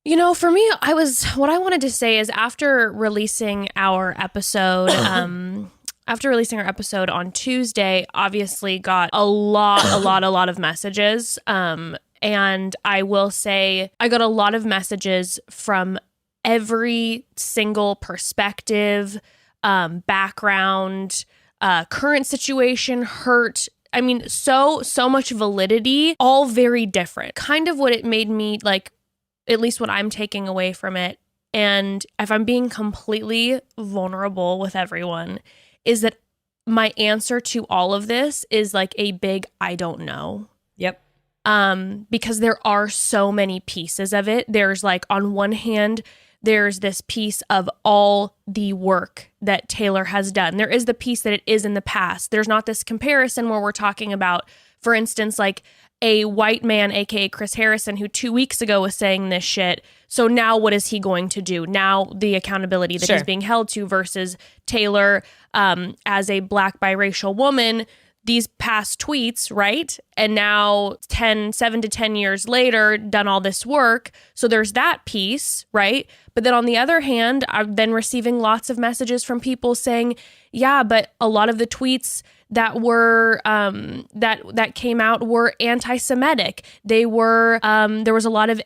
For me, what I wanted to say is after releasing our episode, on Tuesday, obviously got a lot of messages. And I will say I got a lot of messages from every single perspective, background, current situation, hurt. I mean, so much validity, all very different. Kind of what it made me like, at least what I'm taking away from it. And if I'm being completely vulnerable with everyone, is that my answer to all of this is like a big, I don't know. Yep. Because there are so many pieces of it. There's like, on one hand, there's this piece of all the work that Taylor has done. There is the piece that it is in the past. There's not this comparison where we're talking about, for instance, like a white man, aka Chris Harrison, who 2 weeks ago was saying this shit. So now what is he going to do? Now the accountability that he's being held to versus Taylor as a Black biracial woman, these past tweets, right? And now 7 to 10 years later, done all this work. So there's that piece, right? But then on the other hand, I've been receiving lots of messages from people saying, yeah, but a lot of the tweets that were that came out were anti-Semitic. They were there was a lot of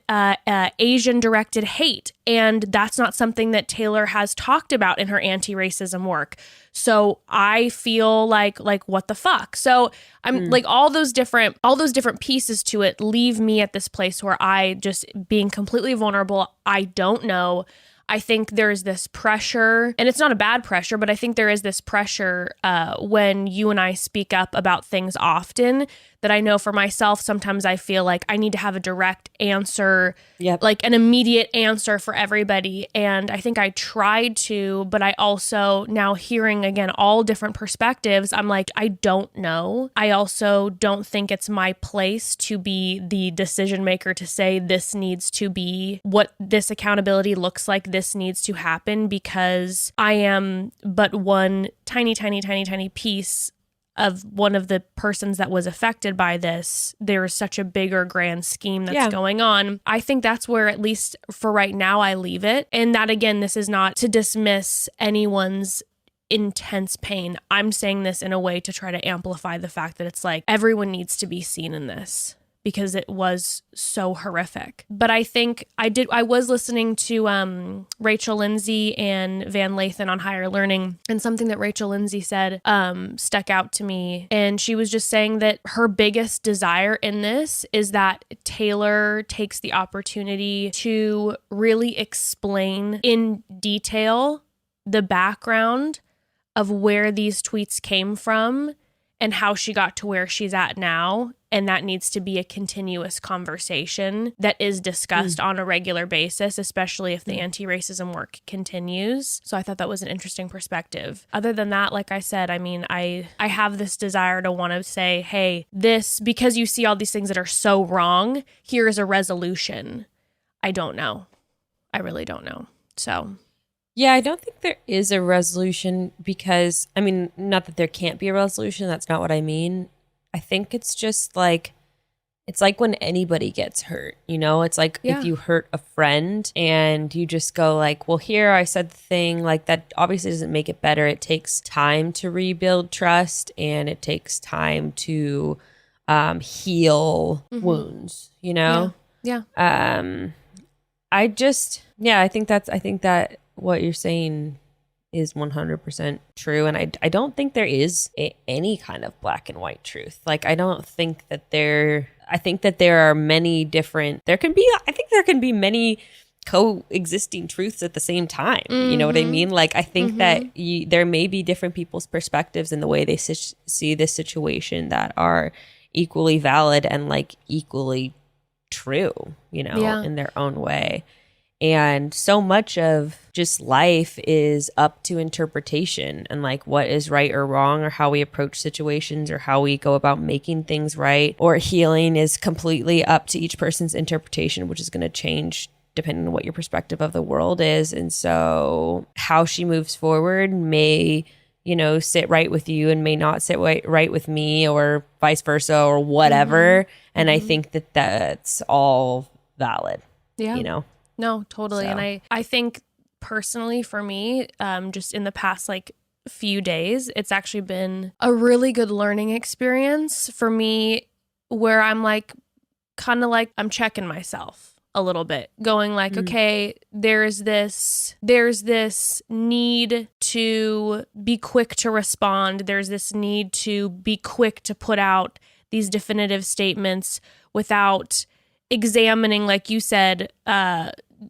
Asian directed hate, and that's not something that Taylor has talked about in her anti-racism work. So I feel like what the fuck. So I'm like all those different pieces to it leave me at this place where I just being completely vulnerable. I don't know. I think there's this pressure, and it's not a bad pressure, but I think there is this pressure when you and I speak up about things often, that I know for myself, sometimes I feel like I need to have a direct answer, like an immediate answer for everybody. And I think I tried to, but I also, now hearing again all different perspectives, I'm like, I don't know. I also don't think it's my place to be the decision maker to say this needs to be what this accountability looks like. This needs to happen, because I am but one tiny piece of one of the persons that was affected by this. There is such a bigger grand scheme that's going on. I think that's where, at least for right now, I leave it. And that, again, this is not to dismiss anyone's intense pain. I'm saying this in a way to try to amplify the fact that it's like everyone needs to be seen in this, because it was so horrific. But I think I was listening to Rachel Lindsay and Van Lathan on Higher Learning, and something that Rachel Lindsay said stuck out to me. And she was just saying that her biggest desire in this is that Taylor takes the opportunity to really explain in detail the background of where these tweets came from and how she got to where she's at now. And that needs to be a continuous conversation that is discussed on a regular basis, especially if the anti-racism work continues. So I thought that was an interesting perspective. Other than that, like I said, I mean, I have this desire to want to say, hey, this, because you see all these things that are so wrong, here is a resolution. I don't know. I really don't know. So... yeah, I don't think there is a resolution, because, I mean, not that there can't be a resolution. That's not what I mean. I think it's just like, it's like when anybody gets hurt, you know? It's like if you hurt a friend and you just go like, well, here, I said the thing, like that obviously doesn't make it better. It takes time to rebuild trust, and it takes time to heal wounds, you know? Yeah. I think that what you're saying is 100% true. And I don't think there is any kind of black and white truth. Like, I don't think that I think that there are many different, I think there can be many coexisting truths at the same time. You know what I mean? Like, I think that there may be different people's perspectives in the way they see this situation that are equally valid and like equally true, you know, in their own way. And so much of just life is up to interpretation and like what is right or wrong, or how we approach situations, or how we go about making things right or healing is completely up to each person's interpretation, which is going to change depending on what your perspective of the world is. And so how she moves forward may, you know, sit right with you and may not sit right with me, or vice versa, or whatever. And I think that that's all valid, you know? No, totally. So. And I think personally for me, just in the past like few days, it's actually been a really good learning experience for me where I'm like, kind of like I'm checking myself a little bit, going like, okay, there's this need to be quick to respond. There's this need to be quick to put out these definitive statements without examining, like you said,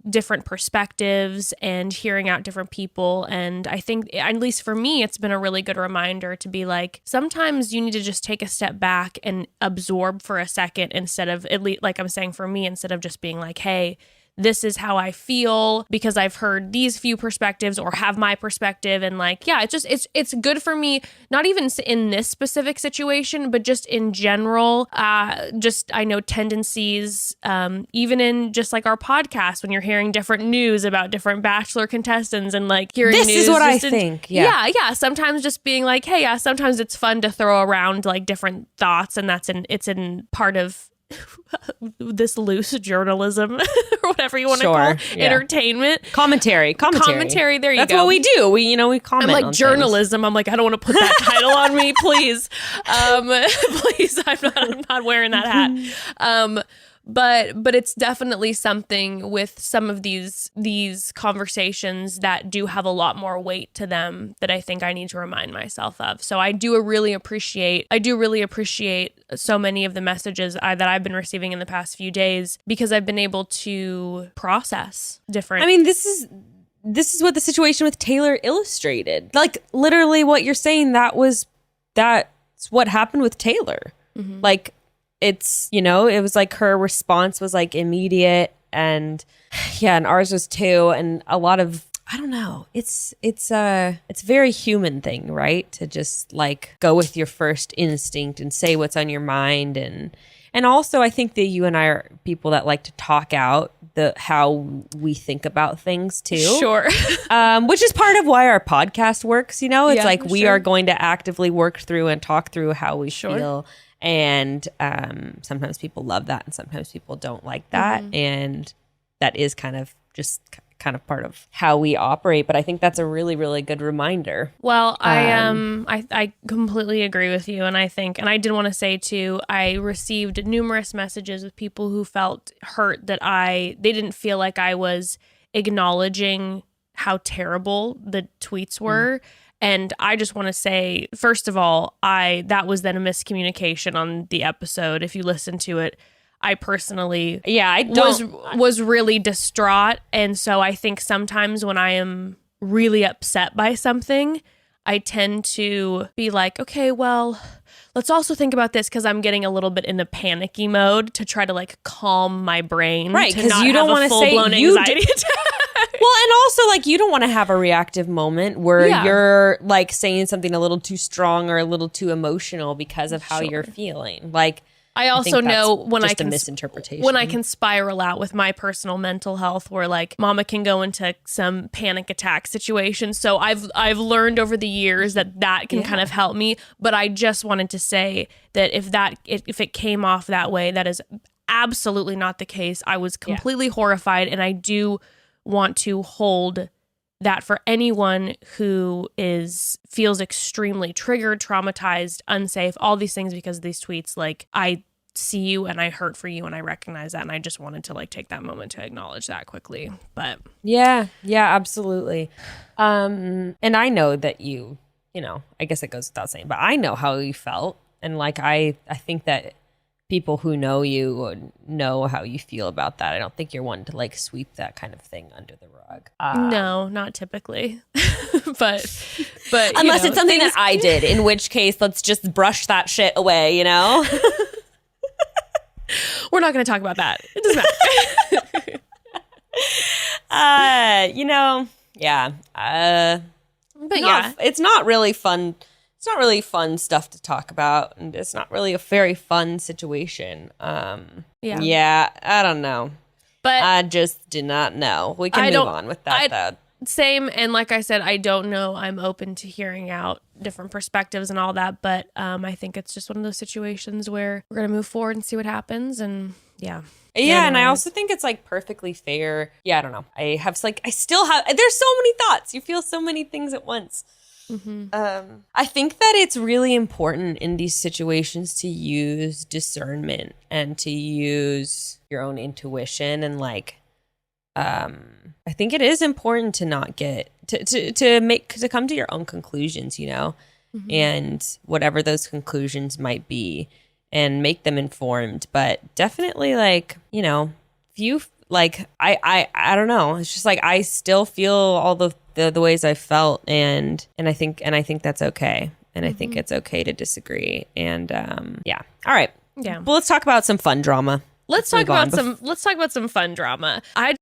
different perspectives and hearing out different people. And I think, at least for me, it's been a really good reminder to be like, sometimes you need to just take a step back and absorb for a second instead of, at least like I'm saying for me, instead of just being like, hey, this is how I feel because I've heard these few perspectives or have my perspective. And like, yeah, it's good for me, not even in this specific situation, but just in general. Just, I know tendencies, even in just like our podcast, when you're hearing different news about different Bachelor contestants and like hearing this news is what I think. Yeah. Sometimes just being like, hey, yeah, sometimes it's fun to throw around like different thoughts, and it's in part of this loose journalism or whatever you want to call it. Entertainment, commentary. There you That's go. what we do. We comment. I'm like on journalism. Things. I'm like, I don't want to put that title on me, please. Please, I'm not wearing that hat. But it's definitely something with some of these conversations that do have a lot more weight to them that I think I need to remind myself of. So I do really appreciate so many of the messages that I've been receiving in the past few days, because I've been able to process different. I mean, this is what the situation with Taylor illustrated. Like literally what you're saying, that's what happened with Taylor. Mm-hmm. Like, it's, it was like her response was like immediate, and ours was too. And a lot of, I don't know, it's a very human thing, right? To just like go with your first instinct and say what's on your mind. And also I think that you and I are people that like to talk out how we think about things too. Sure. Which is part of why our podcast works, It's like we are going to actively work through and talk through how we feel. And sometimes people love that and sometimes people don't like that. Mm-hmm. And that is kind of part of how we operate. But I think that's a really, really good reminder. Well, I completely agree with you. And I think, and I did want to say too, I received numerous messages with people who felt hurt that they didn't feel like I was acknowledging how terrible the tweets were. And I just want to say, first of all, that was then a miscommunication on the episode. If you listen to it, I personally was really distraught. And so I think sometimes when I am really upset by something, I tend to be like, okay, well, let's also think about this, because I'm getting a little bit in a panicky mode to try to like calm my brain. Right, because you don't want to say anxiety attack. Well, and also like you don't want to have a reactive moment where you're like saying something a little too strong or a little too emotional because of how you're feeling. Like, I also know when I can misinterpretation. When I can spiral out with my personal mental health, where like mama can go into some panic attack situation. So I've learned over the years that can kind of help me. But I just wanted to say that if it came off that way, that is absolutely not the case. I was completely horrified, and I do want to hold that for anyone who feels extremely triggered, traumatized, unsafe, all these things because of these tweets. Like, I see you and I hurt for you and I recognize that, and I just wanted to like take that moment to acknowledge that quickly. But yeah, absolutely. And I know that you I guess it goes without saying, but I know how you felt, and like I think that people who know you would know how you feel about that. I don't think you're one to like sweep that kind of thing under the rug. No, not typically. but unless it's something that I did, in which case let's just brush that shit away, We're not going to talk about that. It doesn't matter. But it's not really fun. It's not really fun stuff to talk about, and it's not really a very fun situation. I don't know. But I just do not know. We can move on with that, though. Same, and like I said, I don't know. I'm open to hearing out different perspectives and all that, but I think it's just one of those situations where we're going to move forward and see what happens, and Yeah. Yeah, and I also think it's like perfectly fair. Yeah, I don't know. I still have, there's so many thoughts. You feel so many things at once. I think that it's really important in these situations to use discernment and to use your own intuition. And like, I think it is important to not get, to come to your own conclusions, you know, and whatever those conclusions might be, and make them informed. But definitely, like, you know, if you like, I don't know. It's just like I still feel all the ways I felt, and I think that's okay. And I think it's okay to disagree. And yeah. All right. Yeah. Well, let's talk about some fun drama. Let's talk about some fun drama. I